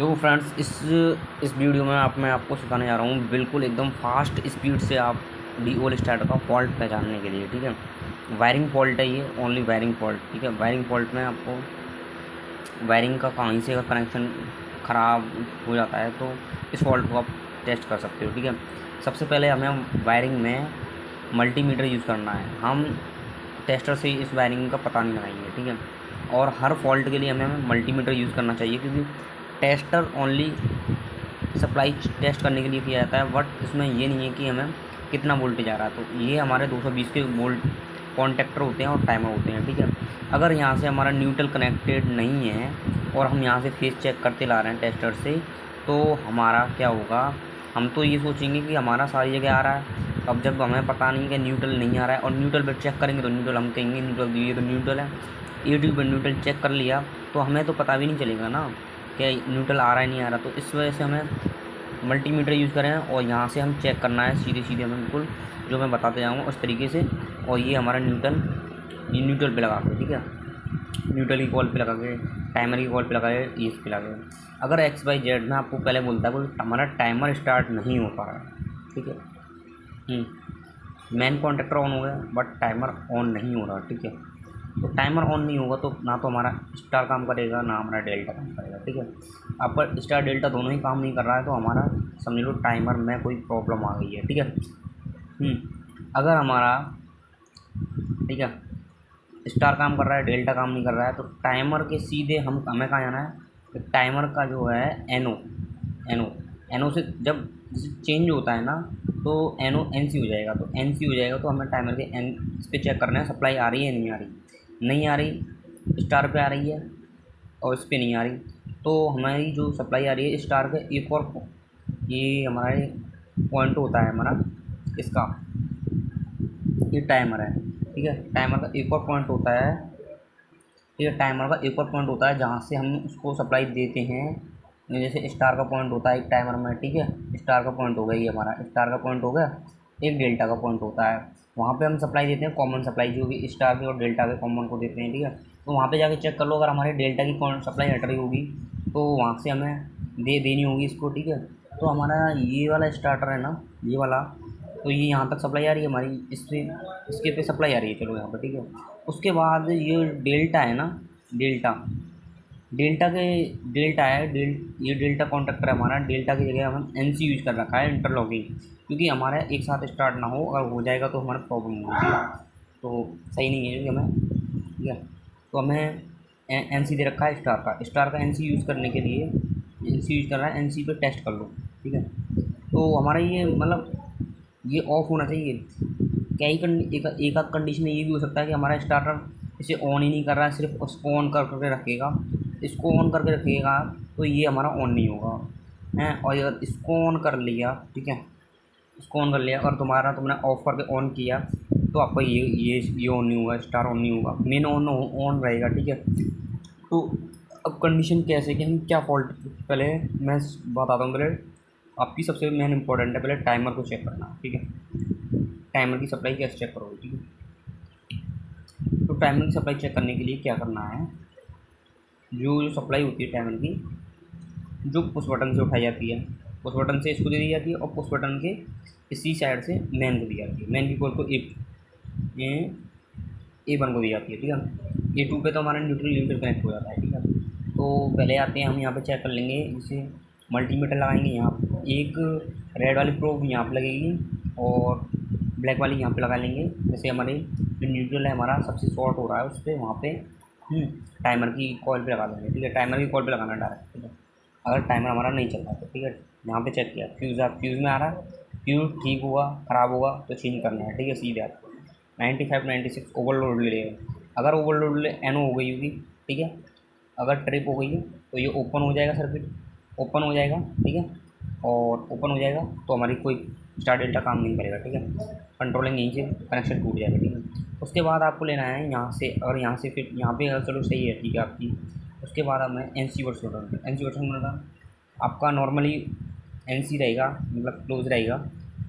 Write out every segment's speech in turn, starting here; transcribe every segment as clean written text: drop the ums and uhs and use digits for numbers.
देखो फ्रेंड्स, इस वीडियो में मैं आपको सिखाने जा रहा हूँ बिल्कुल एकदम फास्ट स्पीड से आप डी ओल स्टार्टर का फॉल्ट पहचानने के लिए। ठीक है, वायरिंग फॉल्ट है ये, ओनली वायरिंग फॉल्ट। ठीक है, वायरिंग फॉल्ट में आपको वायरिंग का कहीं से का कनेक्शन ख़राब हो जाता है तो इस फॉल्ट को आप टेस्ट कर सकते हो। ठीक है, सबसे पहले हमें वायरिंग में मल्टीमीटर यूज़ करना है। हम टेस्टर से इस वायरिंग का पता नहीं लगाएंगे। ठीक है, और हर फॉल्ट के लिए हमें मल्टीमीटर यूज़ करना चाहिए, क्योंकि टेस्टर ओनली सप्लाई टेस्ट करने के लिए किया जाता है, बट इसमें ये नहीं है कि हमें कितना वोल्टेज आ रहा है। तो ये हमारे 220 के वोल्ट कॉन्टेक्टर होते हैं और टाइमर होते हैं। ठीक है, अगर यहाँ से हमारा न्यूट्रल कनेक्टेड नहीं है और हम यहाँ से फेस चेक करते ला रहे हैं टेस्टर से, तो हमारा क्या होगा, हम तो ये सोचेंगे कि हमारा सारी जगह आ रहा है। अब जब हमें पता नहीं कि न्यूट्रल नहीं आ रहा है और न्यूट्रल पर चेक करेंगे तो न्यूट्रल हम कहेंगे न्यूट्रल ये तो न्यूट्रल है, ए ट्यूब पर न्यूट्रल चेक कर लिया तो हमें तो पता भी नहीं चलेगा ना कि न्यूट्रल आ रहा है नहीं आ रहा। तो इस वजह से हमें मल्टीमीटर यूज़ करें और यहाँ से हम चेक करना है सीधे सीधे हमें बिल्कुल जो मैं बताते जाऊँगा उस तरीके से। और ये हमारा न्यूट्रल, ये न्यूट्रल पे लगा के, ठीक है, न्यूट्रल की कॉल पे लगा के, टाइमर की कॉल पे लगा के, इस पे लगा के। अगर एक्स वाई जेड में आपको पहले बोलता है कोई हमारा टाइमर स्टार्ट नहीं हो पा रहा है, ठीक है, मेन कॉन्ट्रैक्टर ऑन हो गया बट टाइमर ऑन नहीं हो रहा। ठीक है, तो टाइमर ऑन नहीं होगा तो ना तो हमारा स्टार काम करेगा ना हमारा डेल्टा काम करेगा। ठीक है, आपका स्टार डेल्टा दोनों ही काम नहीं कर रहा है तो हमारा समझ लो टाइमर में कोई प्रॉब्लम आ गई है। ठीक है, अगर हमारा, ठीक है, स्टार काम कर रहा है डेल्टा काम नहीं कर रहा है तो टाइमर के सीधे हमें कहाँ जाना है, तो टाइमर का जो है एनो, एनो एनो से जब चेंज होता है ना तो एनो एन सी हो जाएगा। तो एन सी हो जाएगा तो हमें टाइमर के एन इस पर चेक करना है सप्लाई आ रही है नहीं आ रही। नहीं आ रही, स्टार पे आ रही है और इस पर नहीं आ रही, तो हमारी जो सप्लाई आ रही है स्टार का एक और, ये हमारा पॉइंट होता है हमारा इसका, ये टाइमर है। ठीक है, टाइमर का एक और पॉइंट होता है, ठीक है, टाइमर का एक और पॉइंट होता है जहाँ से हम उसको सप्लाई देते हैं। जैसे स्टार का पॉइंट होता है एक टाइमर में, ठीक है, स्टार का पॉइंट हो गया, ये हमारा स्टार का पॉइंट हो गया। एक डेल्टा का पॉइंट होता है, वहाँ पे हम सप्लाई देते हैं कॉमन सप्लाई जो कि स्टार के और डेल्टा के कॉमन को देते हैं। ठीक है, तो वहाँ पे जाके चेक कर लो, अगर हमारे डेल्टा की सप्लाई हट रही होगी तो वहाँ से हमें देनी होगी इसको। ठीक है, तो हमारा ये वाला स्टार्टर है ना, ये वाला, तो ये यहाँ तक सप्लाई आ रही है हमारी, इसके पे सप्लाई आ रही है, चलो यहाँ पर। ठीक है, उसके बाद ये डेल्टा है ना, डेल्टा, डेल्टा के डेल्टा है ये डेल्टा कॉन्ट्रैक्टर है हमारा। डेल्टा की जगह हम एन सी यूज़ कर रखा है, इंटरलॉकिंग, क्योंकि हमारा एक साथ स्टार्ट ना हो, अगर हो जाएगा तो हमारा प्रॉब्लम होगी, तो सही नहीं है क्योंकि हमें, ठीक है, तो हमें एन सी दे रखा है स्टार का एन सी यूज़ करने के लिए एन सी यूज़ कर रहा है, एन सी पे टेस्ट कर लो। ठीक है, तो हमारा ये मतलब ये ऑफ होना चाहिए। क्या ही एक आध कंडीशन में ये भी हो सकता है कि हमारा स्टार्टर इसे ऑन ही नहीं कर रहा है, सिर्फ उसको ऑन करके रखेगा, इसको ऑन करके रखिएगा तो ये हमारा ऑन नहीं होगा हैं। और अगर इसको ऑन कर लिया, ठीक है, इसको ऑन कर लिया और तुमने ऑफ करके ऑन किया तो आपका ये ऑन नहीं होगा, स्टार ऑन नहीं होगा, मेन ऑन ऑन रहेगा। ठीक है, तो अब कंडीशन कैसे कि हम क्या फॉल्ट, पहले मैं बताता हूँ। पहले आपकी सबसे मेन इंपॉर्टेंट है पहले टाइमर को चेक करना। ठीक है, टाइमर की सप्लाई कैसे चेक करोगे। ठीक है, तो टाइमर की सप्लाई चेक करने के लिए क्या करना है, जो सप्लाई होती है टाइमर की, जो पुश बटन से उठाई जाती है, पुश बटन से इसको दे दी जाती है और पुश बटन के इसी साइड से मैन को दी जाती है। मैन की कॉल को ए वन को दी जाती है। ठीक है, ए टू पे तो हमारा न्यूट्रल न्यूट्रल कनेक्ट हो जाता है। ठीक है, तो पहले आते हैं हम यहाँ पे चेक कर लेंगे, जैसे मल्टीमीटर लगाएंगे यहाँ पे, एक रेड वाली प्रोब यहाँ पे लगेगी और ब्लैक वाली यहाँ पे लगा लेंगे। जैसे हमारे जो न्यूट्रल है हमारा सबसे शॉर्ट हो रहा है उस पर वहाँ पे टाइमर की कॉल पे लगा देंगे। ठीक है, टाइमर की कॉल पे लगाना डायरेक्ट। ठीक है, अगर टाइमर हमारा नहीं चल रहा तो, ठीक है, यहाँ पे चेक किया फ्यूज़ में आ रहा है, फ्यूज़ ठीक हुआ, ख़राब होगा तो चेंज करना है। ठीक है, सीधे आपको 95 96 ओवरलोड लेगा, अगर ओवरलोड एन हो गई होगी, ठीक है, अगर ट्रिप हो गई है तो ये ओपन हो जाएगा, सर्किट ओपन हो जाएगा। ठीक है, और ओपन हो जाएगा तो हमारी कोई स्टार डेल्टा काम नहीं करेगा। ठीक है, कंट्रोलिंग यहीं से कनेक्शन टूट जाएगा। ठीक है, उसके बाद आपको लेना है यहाँ से, और यहाँ से फिर यहाँ पे अगर चलो सही है, ठीक है आपकी, उसके बाद हमें N C version, N C version मतलब आपका नॉर्मली एन सी रहेगा, मतलब क्लोज रहेगा।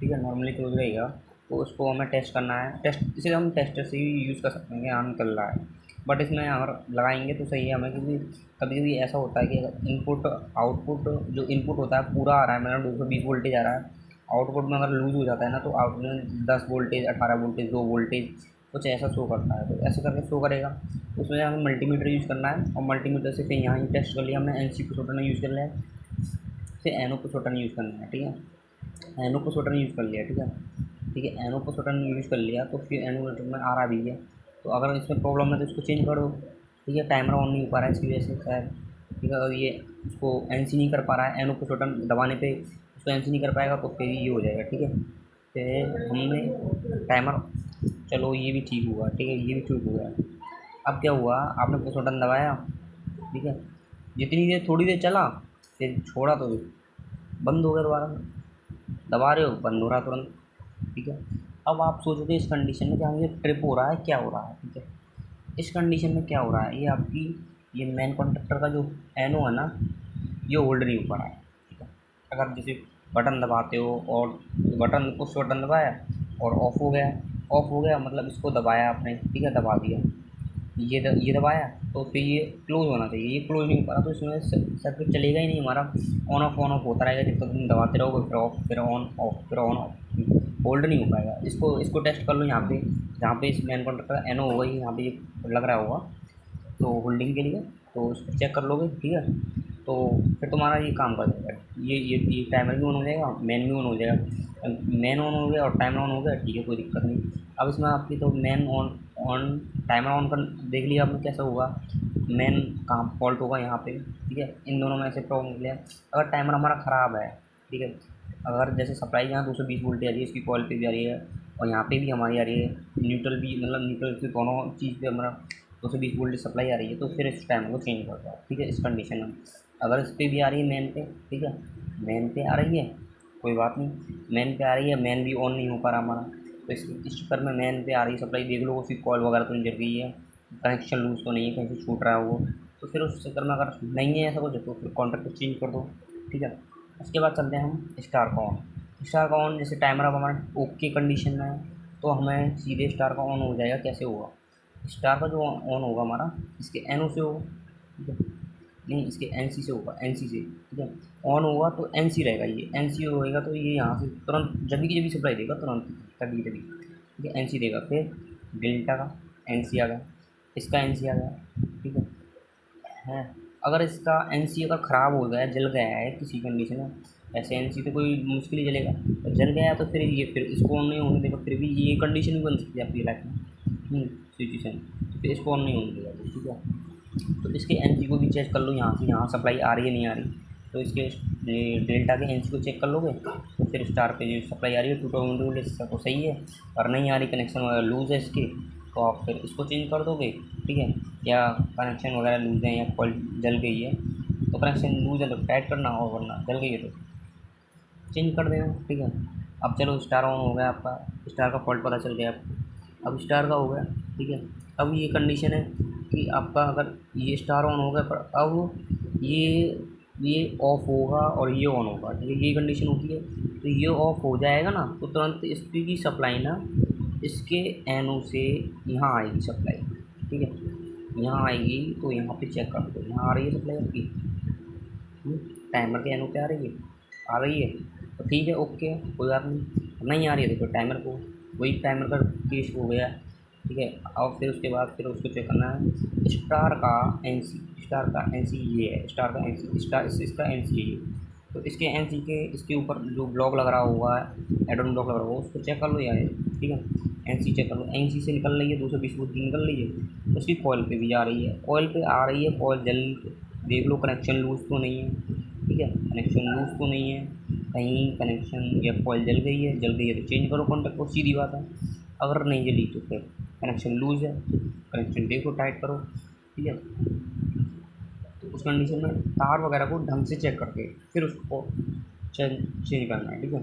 ठीक है, नॉर्मली क्लोज रहेगा, तो उसको हमें टेस्ट करना है। टेस्ट इसे हम टेस्टर से ही यूज़ कर सकते हैं, यहाँ निकल रहा है बट इसमें अगर लगाएंगे तो सही है हमें, क्योंकि कभी कभी ऐसा होता है कि अगर इनपुट आउटपुट, जो इनपुट होता है पूरा आ रहा है, मेरा 220 वोल्टेज आ रहा है, आउटपुट में अगर लूज हो जाता है ना, तो आउटपुट में 10 वोल्टेज, 18 वोल्टेज, 2 वोल्टेज कुछ ऐसा शो करता है। तो ऐसे करके शो करेगा, तो उसमें हमें मल्टीमीटर यूज़ करना है, और मल्टीमीटर से फिर यहाँ ही टेस्ट कर लिया हमने, NC पोसोटन यूज़ कर लिया है, फिर एनो पोसोटन यूज़ करना है। ठीक है, एनो पोसोटन यूज़ कर लिया। ठीक है, ठीक है, एनो पोसोटन यूज़ कर लिया, तो फिर एनो में आ रहा भी है, तो अगर इसमें प्रॉब्लम है तो इसको चेंज कर दो। ठीक है, टाइमर ऑन नहीं हो पा रहा है इसकी वजह से शायद। ठीक है, अगर ये उसको NC नहीं कर पा रहा है, एनो पोसोटन दबाने पे उसको NC नहीं कर पाएगा, तो फिर ये हो जाएगा। ठीक है, फिर हमने टाइमर, चलो ये भी ठीक हुआ। ठीक है, ये भी ठीक हुआ। अब क्या हुआ, आपने पोसोटन दबाया, ठीक है, जितनी देर, थोड़ी देर चला, फिर छोड़ा तो बंद हो गया दोबारा, दबा रहे हो बंद हो रहा तुरंत। ठीक है, अब आप सोचोगे इस कंडीशन में क्या मुझे ट्रिप हो रहा है, क्या हो रहा है। ठीक है, इस कंडीशन में क्या हो रहा है, ये आपकी, ये मेन कंडक्टर का जो एनो है ना, ये होल्ड नहीं हो पा रहा है। ठीक है, अगर जैसे बटन दबाते हो, और बटन, पुश बटन दबाया और ऑफ हो गया, ऑफ हो गया मतलब इसको दबाया आपने, ठीक है, दबा दिया, ये दबाया, तो फिर ये क्लोज़ होना चाहिए, ये क्लोज़ नहीं हो पा रहा, तो इसमें सर्किट चलेगा ही नहीं हमारा, ऑन ऑफ होता रहेगा जब तक तुम दबाते रहोगे, फिर ऑफ, फिर ऑन, ऑफ, फिर ऑन, ऑफ, होल्ड नहीं हो पाएगा। इसको टेस्ट कर लो यहाँ पे, जहाँ पे इस मेन कंडक्टर एनो होगा, ही यहाँ पे ये लग रहा होगा, तो होल्डिंग के लिए, तो उसको चेक कर लोगे। ठीक है, तो फिर तुम्हारा ये काम कर देगा, ये टाइमर भी ऑन हो जाएगा, मेन भी ऑन हो जाएगा, मेन ऑन हो गया और टाइमर ऑन हो गया। ठीक है, कोई दिक्कत नहीं। अब इसमें आपकी तो मेन ऑन, टाइमर ऑन कर देख लिया आपने कैसा होगा, मेन कहाँ फॉल्ट होगा यहाँ पे। ठीक है, इन दोनों में ऐसे प्रॉब्लम निकले। अगर टाइमर हमारा ख़राब है, ठीक है, अगर जैसे सप्लाई यहाँ 220 वोल्ट आ रही है, इसकी कॉइल पे भी आ रही है, और यहाँ पे भी हमारी आ रही है, न्यूट्रल भी, मतलब न्यूट्रल से दोनों चीज़ पे हमारा 220 वोल्ट सप्लाई आ रही है, तो फिर इस टाइम को चेंज कर दो। ठीक है, इस कंडीशन में अगर इस पर भी आ रही है मेन पे, ठीक है, मेन पे आ रही है, कोई बात नहीं, मेन पे आ रही है, मेन भी ऑन नहीं हो पा रहा हमारा, तो इस चक्कर में मेन पे आ रही है सप्लाई, देख लो उसकी कॉल वगैरह तो नहीं जल गई है, कनेक्शन लूज तो नहीं है, कहीं से छूट रहा है वो, तो फिर उस चक्कर में अगर नहीं है ऐसा कुछ, तो फिर कॉन्ट्रैक्ट चेंज कर दो। ठीक है, उसके बाद चलते हैं हम स्टार का ऑन। स्टार का ऑन, जैसे टाइमर अब हमारा ओके कंडीशन में है, तो हमें सीधे स्टार का ऑन हो जाएगा। कैसे होगा, स्टार का जो ऑन होगा हमारा, इसके एनो से होगा, ठीक है, नहीं इसके NC से होगा, NC से। ठीक है, ऑन होगा तो NC रहेगा, ये NC होएगा, तो ये यहाँ से तुरंत जब भी सप्लाई देगा तुरंत, तभी तभी, ठीक है, NC देगा। फिर डेल्टा का NC आ गया, इसका NC आ गया। ठीक है, अगर इसका NC अगर ख़राब हो गया, जल गया है किसी कंडीशन में, ऐसे NC तो कोई मुश्किल ही जलेगा, तो जल गया तो फिर ये, फिर इसको ऑन नहीं होने देगा, फिर भी ये कंडीशन भी बन सकती है आपकी लाइफ में, सिचुएशन, फिर इसको ऑन नहीं होने देगा। ठीक है, तो इसके NC को भी चेक कर लो, यहाँ से, यहाँ सप्लाई आ रही है नहीं आ रही, तो इसके डेल्टा के NC को चेक कर लोगे, तो फिर स्टार पे जो सप्लाई आ रही है 220 वोल्ट, इसका तो सही है, और नहीं आ रही, कनेक्शन वगैरह लूज़ है इसके, तो आप फिर इसको चेंज कर दोगे। ठीक है, या कनेक्शन वगैरह लूज़ है या कॉल जल गई है, तो कनेक्शन लूज़ है तो टाइट करना, और वरना जल गई है तो चेंज कर देना। ठीक है, अब चलो स्टार ऑन हो गया आपका, स्टार का फॉल्ट पता चल गया आपको, अब स्टार का हो गया। ठीक है, अब ये कंडीशन है कि आपका अगर ये स्टार ऑन हो गया, पर अब ये ऑफ होगा और ये ऑन होगा। ठीक है, ये कंडीशन होती है, तो ये ऑफ हो जाएगा ना, तो तुरंत इसकी की सप्लाई ना, इसके एनो से यहाँ आएगी सप्लाई। ठीक है, यहाँ आएगी, तो यहाँ पे चेक कर दो, यहाँ आ रही है सप्लाई आपकी, टाइमर के एनो पे आ रही है, आ रही है, तो ठीक है, ओके है, कोई बात नहीं। नहीं आ रही है तो फिर टाइमर को, वही टाइमर का केस हो गया। ठीक है, और फिर उसके बाद फिर उसको चेक करना है, स्टार का NC, स्टार का NC ये है, स्टार का NC, स्टार इसका NC है ये, तो इसके NC के, इसके ऊपर जो ब्लॉक लग रहा होगा, एडोन ब्लॉक लग रहा होगा, उसको चेक कर लो यार। ठीक है, NC चेक कर लो, NC से निकल रही है 220 वोल्ट निकल रही है, उसकी कॉइल पे भी आ रही है, कॉइल पे आ रही है, कॉइल जल, देख लो कनेक्शन लूज तो नहीं है। ठीक है, कनेक्शन लूज तो नहीं है, कहीं कनेक्शन या कॉइल जल गई है, तो चेंज करो कॉन्टैक्ट को, सीधी बात है। अगर नहीं जली तो फिर कनेक्शन लूज है, कनेक्शन देखो टाइट करो। ठीक है, तो उस कंडीशन में तार वगैरह को ढंग से चेक करके फिर उसको चेंज करना है। ठीक है,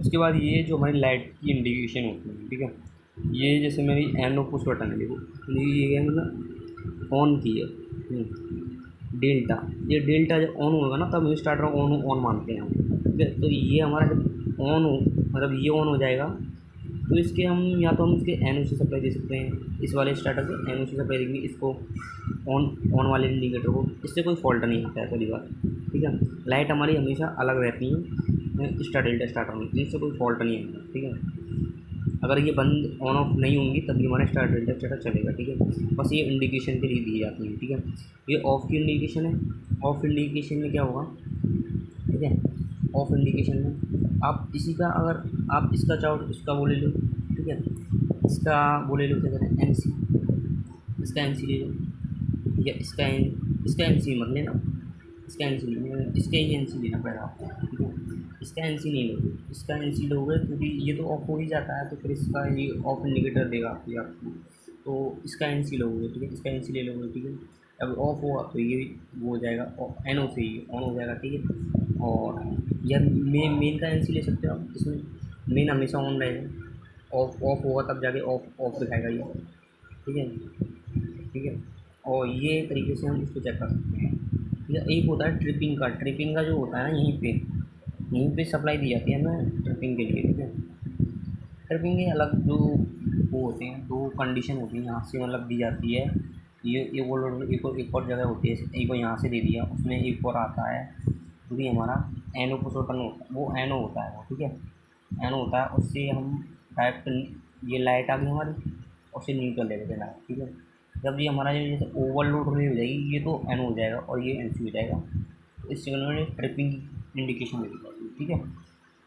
उसके बाद ये जो हमारी लाइट की इंडिकेशन होती है, ठीक है, ये जैसे मेरी एनो पुश बटन है, देखो ये मतलब ऑन की है, डेल्टा, ये डेल्टा जब ऑन होगा ना, तब स्टार्टर ऑन ऑन मानते हैं हम। ठीक है, तो ये हमारा जब ऑन हो, मतलब ये ऑन हो जाएगा, तो इसके हम या तो हम इसके NOC सप्लाई दे सकते हैं, इस वाले स्टार्टर के NOC सप्लाई देंगे इसको, ऑन ऑन वाले इंडिकेटर को, इससे कोई फॉल्ट नहीं आता है पहली बार, ठीक है। लाइट हमारी हमेशा अलग रहती है स्टार डेल्टा स्टार्टर में, इससे कोई फॉल्ट नहीं आता, ठीक है। अगर ये बंद ऑन ऑफ नहीं होंगी तभी हमारा स्टार डेल्टा स्टार्टर चलेगा, ठीक है। बस ये इंडिकेशन के लिए दी जाती है, ठीक है। ये ऑफ की इंडिकेशन है, ऑफ इंडिकेशन में क्या होगा, ठीक है। ऑफ इंडिकेशन में आप इसी का, अगर आप इसका चाहो तो इसका वो ले लो, ठीक है। इसका वो ले लो, क्या कहते हैं, NC, इसका NC ले लो, या इसका NC मत लेना, इसका NC लेना, इसका ही NC लेना पड़ेगा आपको, ठीक है। इसका NC नहीं लोगे, इसका NC लोगे क्योंकि ये तो ऑफ हो ही जाता है, तो फिर इसका ये ऑफ इंडिकेटर देगा आपको, तो इसका NC लोगे, ठीक है। इसका NC ले लोगे, ठीक है। अब ऑफ हुआ तो ये वो हो जाएगा, NO से ही ऑन हो जाएगा, ठीक है। और या मेन का NC ले सकते हो आप, इसमें मेन हमेशा ऑन रहेगा, ऑफ ऑफ होगा तब जाके ऑफ ऑफ दिखाएगा ये, ठीक है, ठीक है। और ये तरीके से हम इसको चेक कर सकते हैं, ठीक है। एक होता है ट्रिपिंग का जो होता है ना, यहीं पे सप्लाई दी जाती है हमें ट्रिपिंग के लिए, ठीक है। ट्रिपिंग के अलग जो वो होते हैं, दो कंडीशन होती है, यहाँ से मतलब दी जाती है, ये वो एक और जगह होती है, एक को यहाँ से दे दिया, उसमें एक और आता है जो कि हमारा NO पोसोटन होता है, वो NO होता है वो, ठीक है। NO होता है, उससे हम डायरेक्ट ये लाइट आ गई हमारी, उससे न्यूट्रल ले लेते हैं, ठीक है। जब ये हमारा ये जैसे ओवरलोड हो जाएगी, ये तो NO हो जाएगा और ये NC हो जाएगा, तो इस सिग्नल में ट्रिपिंग इंडिकेशन मिल जाएगी, ठीक है।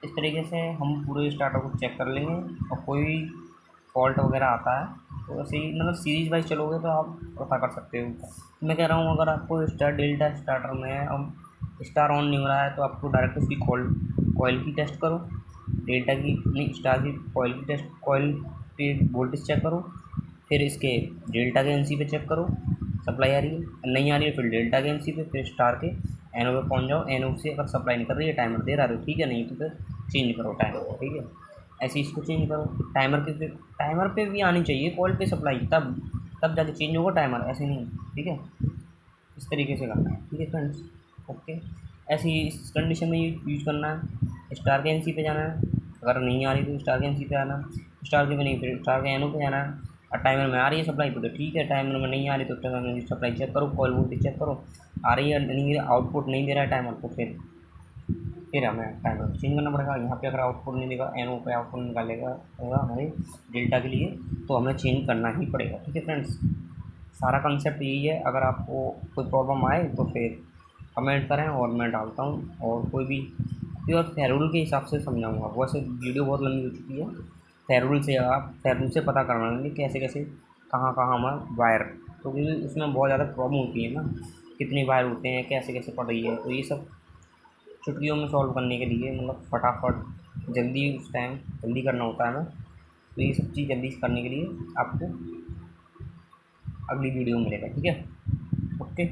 इस तरीके से हम पूरे स्टार्टर को चेक कर लेंगे, और कोई फॉल्ट वगैरह आता है तो ऐसे ही मतलब सीरीज वाइज चलोगे तो आप पता कर सकते हो। मैं कह रहा हूँ अगर आपको स्टार डेल्टा स्टार्टर में अब स्टार ऑन नहीं हो रहा है तो आपको डायरेक्ट उसकी कॉइल की टेस्ट करो, डेल्टा की नहीं, स्टार की कॉइल की टेस्ट, कॉइल पे वोल्टेज चेक करो, फिर इसके डेल्टा के NC पे चेक करो, सप्लाई आ रही है, नहीं आ रही है फिर डेल्टा के NC पे, फिर स्टार के NO पे पहुँच जाओ, NO से अगर सप्लाई नहीं कर रही है, टाइमर दे रहा है तो ठीक है, नहीं तो फिर चेंज करो टाइमर, ठीक है। ऐसे इसको चेंज करो, टाइमर पे भी आनी चाहिए कॉल पे सप्लाई, तब तब जाके चेंज होगा टाइमर, ऐसे नहीं, ठीक है। इस तरीके से करना है, ठीक है फ्रेंड्स, ओके। ऐसे ही इस कंडीशन में यूज करना है, स्टार के NC पे जाना है, अगर नहीं आ रही तो स्टार के NC पे आना, स्टार के पे नहीं फिर स्टार के NO पे जाना है। और टाइमर में आ रही है सप्लाई तो ठीक है, टाइमर में नहीं आ रही तो टाइमर में सप्लाई चेक करो, कॉल वोल्टेज चेक करो, आ रही है नहीं, आउटपुट नहीं दे रहा है टाइमर, तो फिर हमें टाइमर चेंज करना पड़ेगा। यहाँ पे अगर आउटपुट नहीं देगा, NO पे आउटपुट निकालेगा होगा हमारे डेल्टा के लिए, तो हमें चेंज करना ही पड़ेगा, ठीक है फ्रेंड्स। सारा कंसेप्ट यही है, अगर आपको कोई प्रॉब्लम आए तो फिर कमेंट करें और मैं डालता हूँ, और कोई भी प्योर फेरूल के हिसाब से समझाऊँगा। वैसे वीडियो बहुत लंबी हो चुकी है, फेरूल से पता करवाएंगे कैसे कैसे कहाँ कहाँ हमारा वायर, तो क्योंकि उसमें बहुत ज़्यादा प्रॉब्लम होती है ना, कितने वायर होते हैं, कैसे कैसे पड़ रही है, तो ये सब चुटकियों में सॉल्व करने के लिए, मतलब फटाफट जल्दी उस टाइम जल्दी करना होता है ना, तो ये सब चीज़ जल्दी करने के लिए आपको अगली वीडियो मिलेगा, ठीक है, ओके।